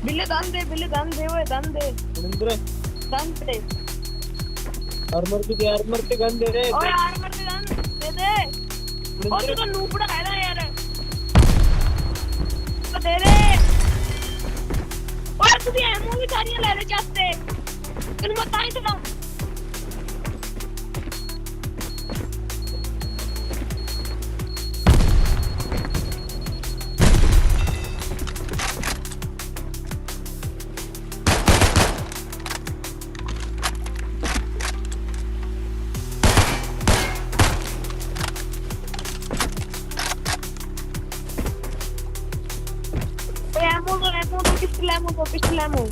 बिल्ले दान दे ओए दान दे सुरेंद्र दान दे आर्मर पे गन दे रहे ओए आर्मर दे दान दे दे ओ तू तो नूबड़ा है ना यार तो दे दे ओए तू भी एमओ भी सारी ले ले चाहते तू मत आई तो पिछले एमओ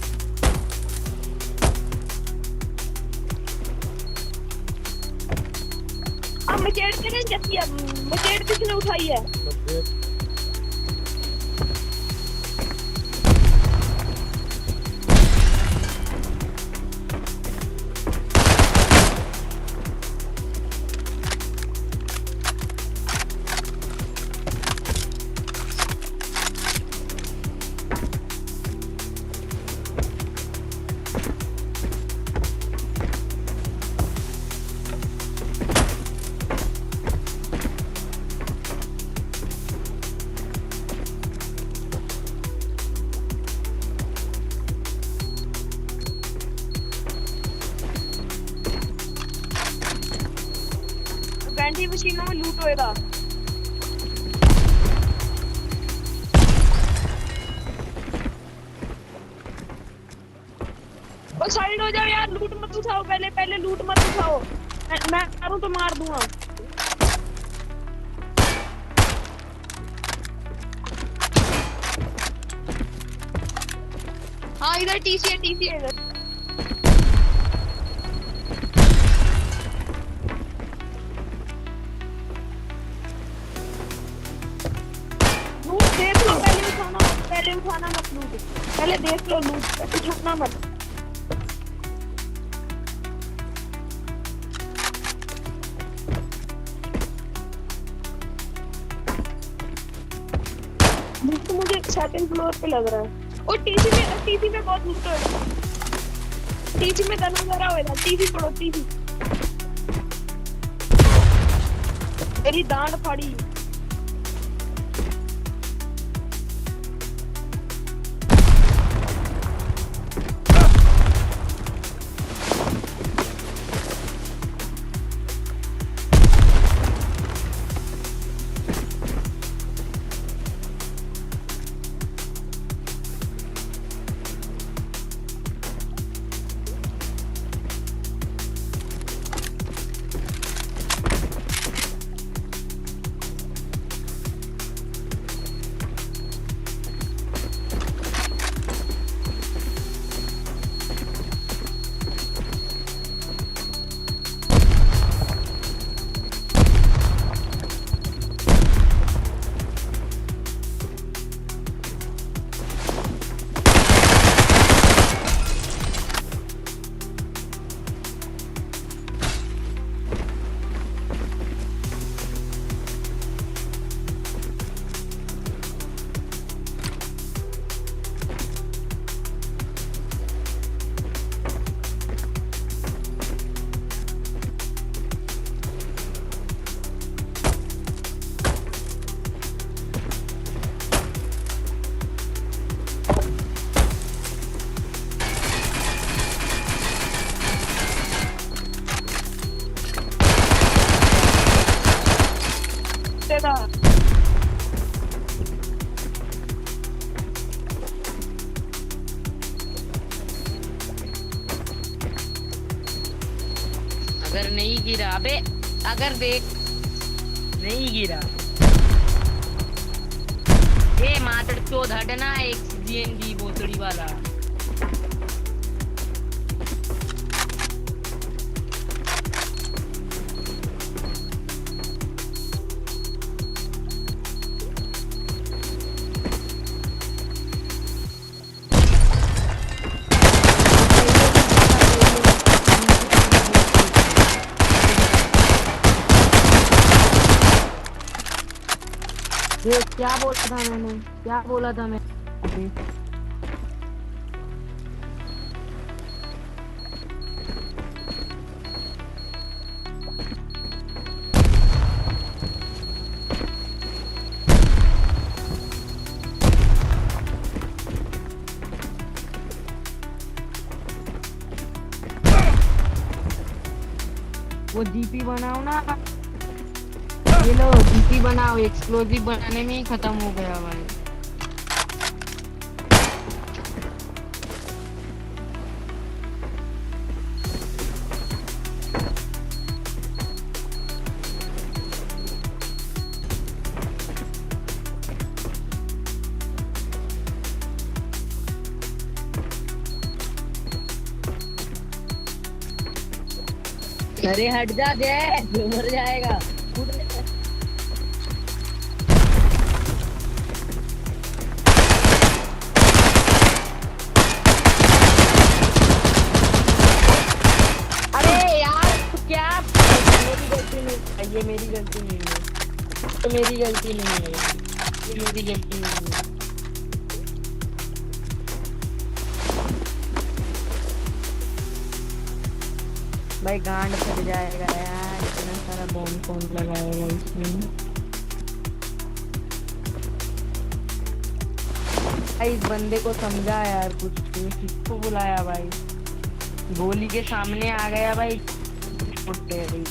अब मचेड़ के नहीं जाती है मचेड़ किसने उठाई है वेंडिंग मशीनों में लूट होएगा और साइड हो जाओ यार लूट मत उठाओ पहले लूट मत उठाओ मैं मारूं तो मार दूंगा हाँ इधर टीसी है इधर पहले उठाना मत लूट पहले देख लो लूट उठाना मत लूट तो मुझे सेकंड फ्लोर पे लग रहा है और टीसी में बहुत लूट है टीसी में गन वगैरह होएगा टीसी पड़ो टीसी मेरी दांत फाड़ी देगा अगर नहीं गिरा अबे अगर देख नहीं गिरा ए मातर चोद हटना एक जीएनडी बोतड़ी वाला ये क्या बोला था मैंने वो जीपी बनाओ ना, ये लो जीपी बनाओ, एक्सप्लोजिव बनाने में ही खत्म हो गया भाई। अरे हट जा दे, मर जाएगा। अरे यार क्या, मेरी गलती नहीं, ये मेरी गलती नहीं है, तो मेरी गलती नहीं है, ये मेरी गलती नहीं है। भाई गांड फट जाएगा यार, इतना सारा बॉम्ब कौन लगाएगा इसमें। भाई इस बंदे को समझा यार कुछ, किसको बुलाया भाई, गोली के सामने आ गया भाई, फुटते हैं भाई।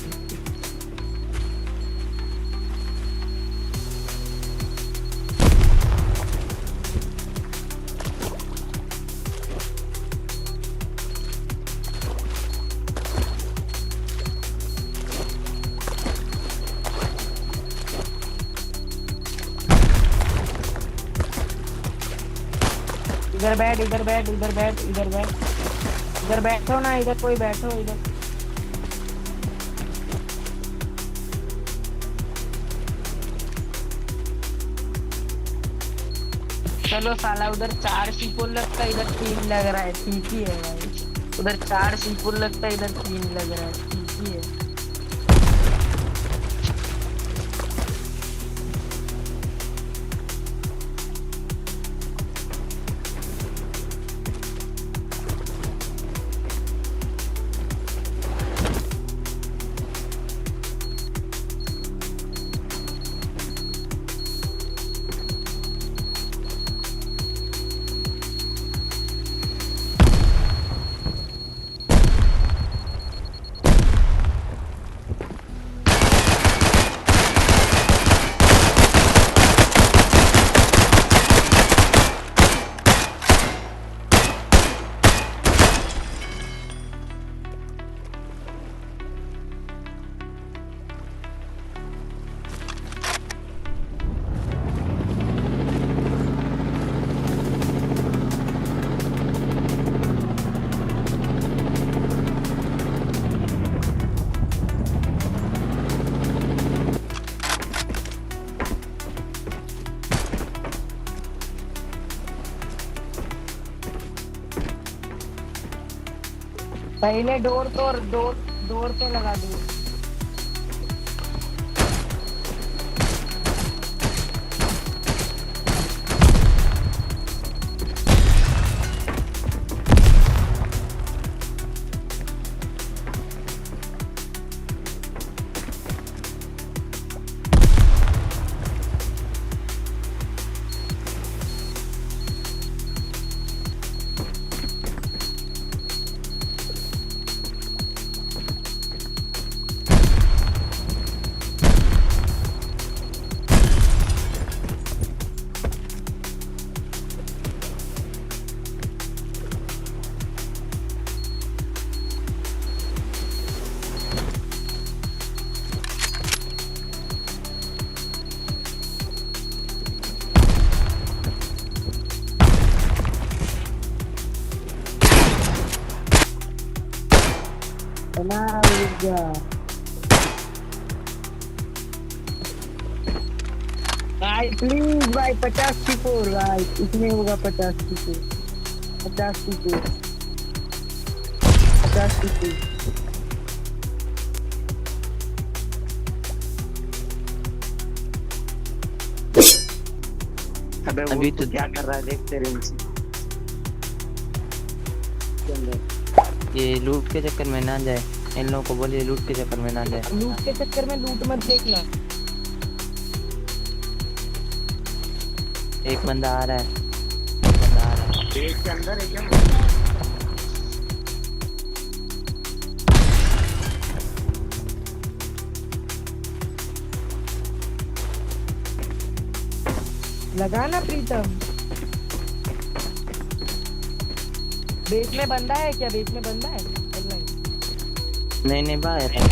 इधर बैठ, इधर बैठ, इधर बैठ, इधर बैठ, इधर बैठो ना, इधर कोई बैठो इधर। चलो साला, उधर 4 सीपोल लगता है, इधर 3 लग रहा है, ठीक ही है भाई। उधर 4 सीपोल लगता है, इधर 3 लग रहा है, ठीक ही है। पहले डोर तोड़, डोर पे लगा दो। भाई प्लीज भाई 50 की 4 भाई, इसमें होगा 50 की 4, 50 की 4, 50 की 4। अबे अभी वो तो क्या कर रहा है देख तेरे से। ये लूट के चक्कर में ना जाए, इन लोगों को बोलिए लूट के चक्कर में ना जाए। लूट के चक्कर में लूट मत देखना। एक बंदा आ रहा है, एक बंदा आ रहा है। पेट के अंदर है क्या? लगाना प्रीतम। बेस में बंदा है क्या? बेस में बंदा है? नहीं नहीं बाहर है।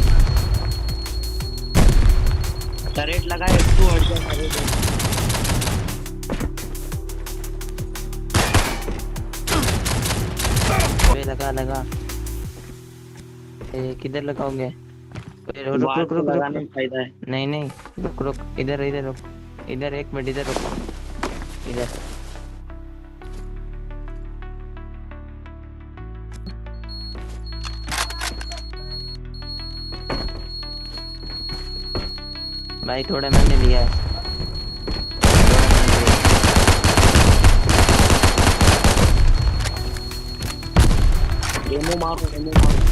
टरेट लगाए तू हट जा मेरे से। वे लगा लगा। किधर लगाओगे? रुक वार रुक से रुक रुक लगाने में फायदा है। नहीं नहीं रुक रुक इधर इधर रुक। इधर 1 मिनट इधर रुक। इधर भाई थोड़ा मैंने लिया है। डेमो मारो डेमो मारो।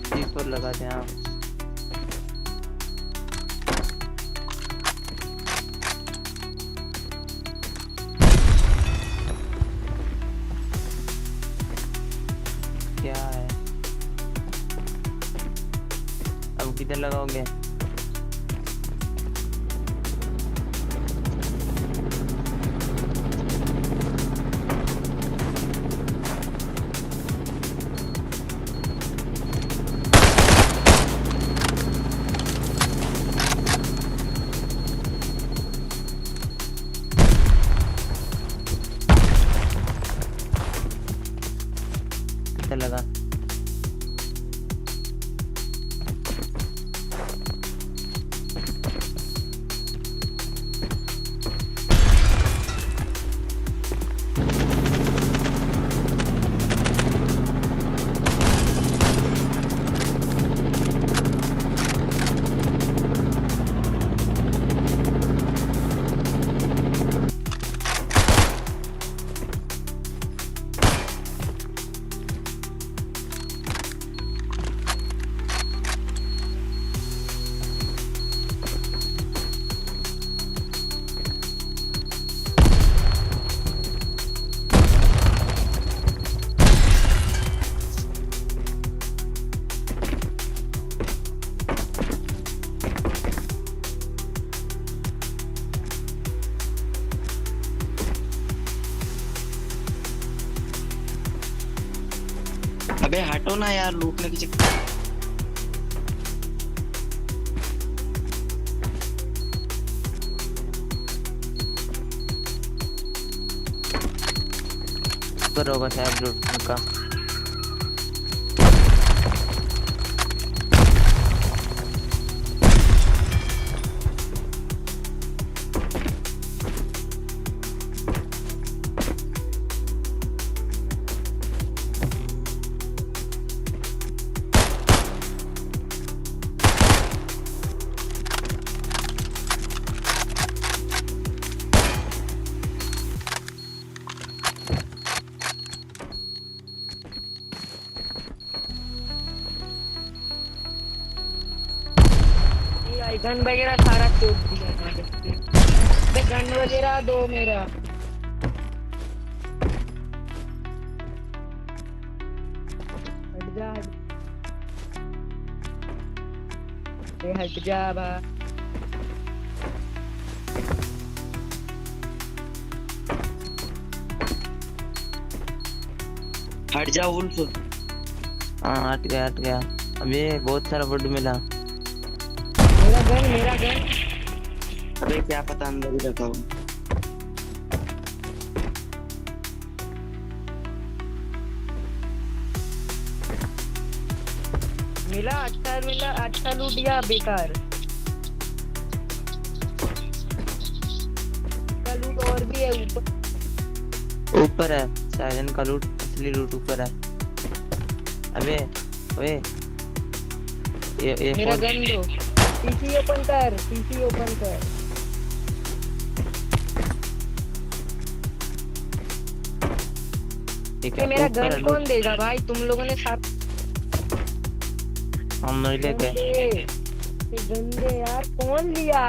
C4 लगाते हैं हाँ। क्या है अब किधर लगाओगे? किधर लगा? अबे हटो ना यार लूटने की चक्कर। ऊपर होगा शायद लूट का। गन वगैरह सारा तोड़ दिया था। गन वगैरह दो मेरा। हट जा हट जा बा। हट जा वुल्फ। हाँ हट गया। अब ये बहुत सारा वुड मिला। मेरा गन। अबे क्या पता अंदर ही रखा हो। मिला अच्छा लूट गया बेकार का लूट और भी है ऊपर है शायद इनका लूट। असली लूट ऊपर है। अबे ओए ये मेरा गन दो। पीसी ओपन कर। ये मेरा गन कौन देगा भाई? तुम लोगों ने साथ हम नहीं लेते। ये गंदे यार कौन लिया?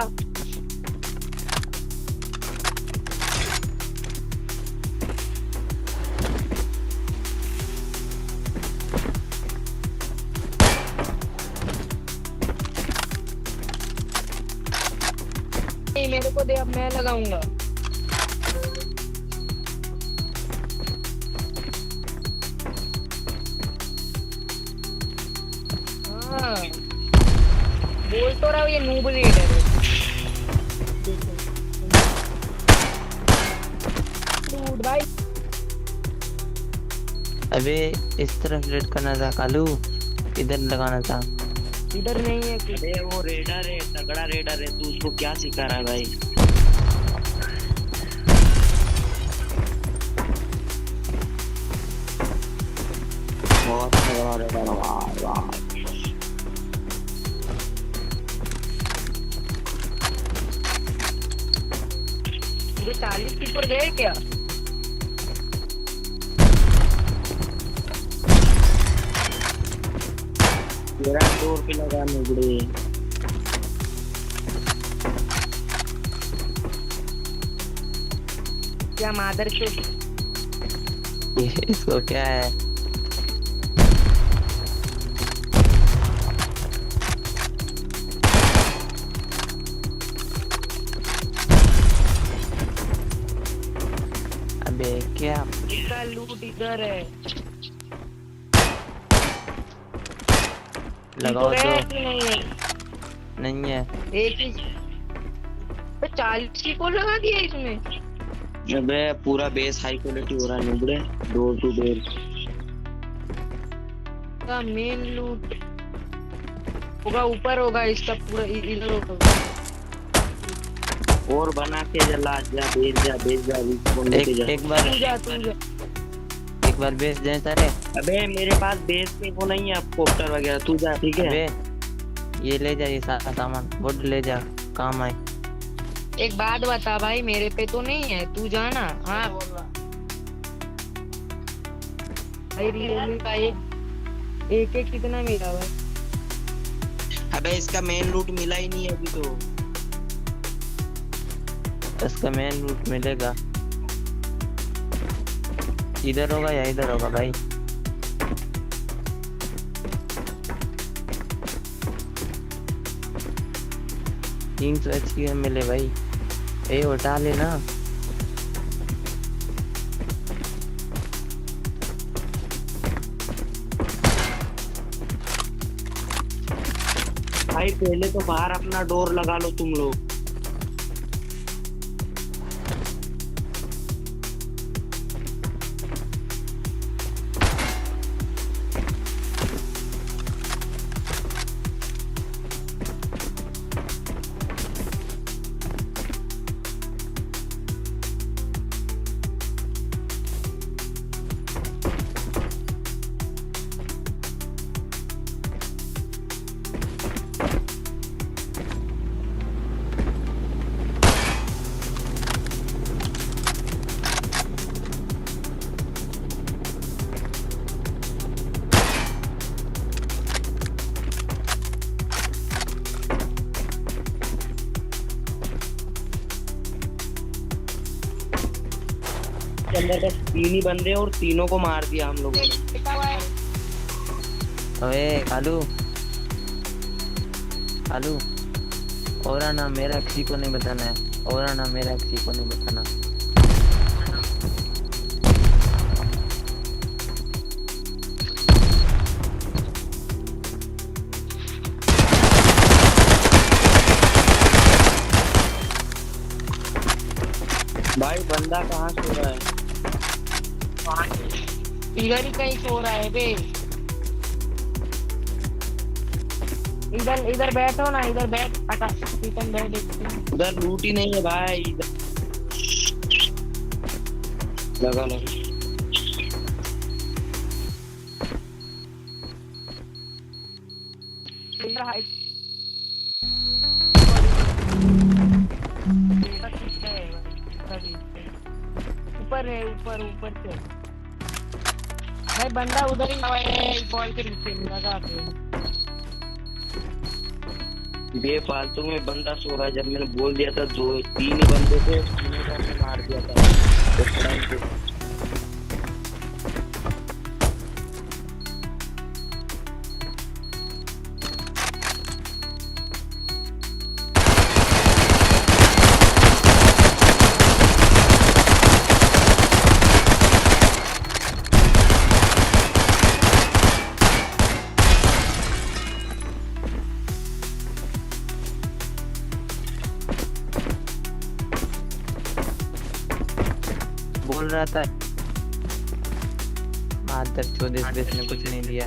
नहीं मेरे को दे, अब मैं लगाऊंगा। हाँ बोल तो रहा हूँ ये नूब रेडर है। Dude, भाई अबे इस तरफ रेड करना था कालू, इधर लगाना था। इधर नहीं है कुछ। अबे वो रेडर है, तगड़ा रेडर है, तू उसको क्या सिखा रहा है भाई? बहुत तगड़ा रेडर है, वाह वाह। ये 40 की पर गए क्या? तेरा डोर पे लगा नुगड़े। क्या मादर के इसको क्या है? अबे क्या इसका लूट इधर है। लगाओ तो तो है कि नहीं है? नहीं है। एक ही तो 40 की को लगा दिया इसमें। अबे पूरा बेस हाई क्वालिटी हो रहा है नुगड़े, डोर टू डोर। का मेन लूट होगा ऊपर, होगा इसका पूरा इधर होगा। और बना के जला जा, बेच जा इसको लेके जा। एक बार तू जा। एक बार बेच दें सारे। अबे मेरे पास बेस पे वो नहीं है, अब कॉप्टर वगैरह, तू जा ठीक है। अबे ये ले जा, ये सारा सामान वुड ले जा, काम आए। एक बात बता भाई, मेरे पे तो नहीं है, तू जाना। हाँ भाई रियलमी का एक कितना मिला भाई? अबे इसका मेन लूट मिला ही नहीं है अभी तो। इसका मेन रूट मिलेगा, इधर होगा या इधर होगा भाई। तीन सौ एचपी मिले भाई, ये उठा लेना। भाई पहले तो बाहर अपना डोर लगा लो तुम लोग। के अंदर बस 3 ही बंदे और तीनों को मार दिया हम लोगों ने। अबे कालू कालू, और ना मेरा किसी को नहीं बताना है, और ना मेरा किसी को नहीं बताना। भाई बंदा कहाँ सो रहा है? इधर ही कहीं सो रहा है बे। इधर बैठो ना, इधर बैठ। चिकन बैठ। उधर लूट ही नहीं है भाई, इधर लगा लगा। इधर हाइट ऊपर है, ऊपर से भाई बंदा उधर ही है, बॉल के नीचे लगा के। बेफालतू में बंदा सो रहा है, जब मैंने बोल दिया था 2-3 ही बंदे थे, तीनों को हमने मार दिया था उस टाइम पे। बोल रहा था माधर चौधरी बेस ने कुछ नहीं दिया।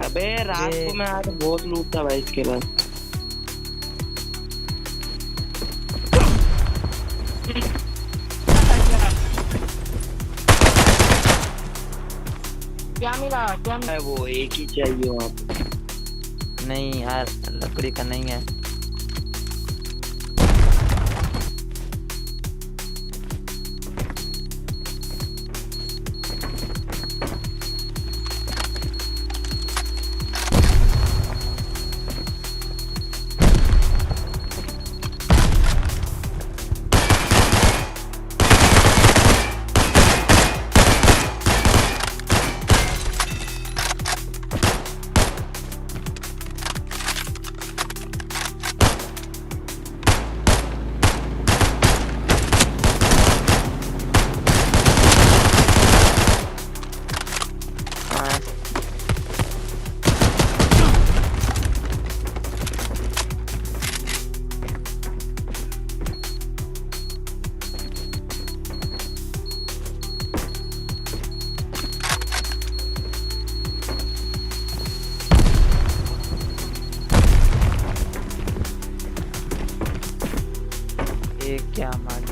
अबे रात को मैं आज बहुत लूट था भाई इसके बाद। क्या मिला क्या मिला? है वो एक ही चाहिए वहाँ पे। नहीं यार लकड़ी का नहीं है। हाँ, ये क्या मार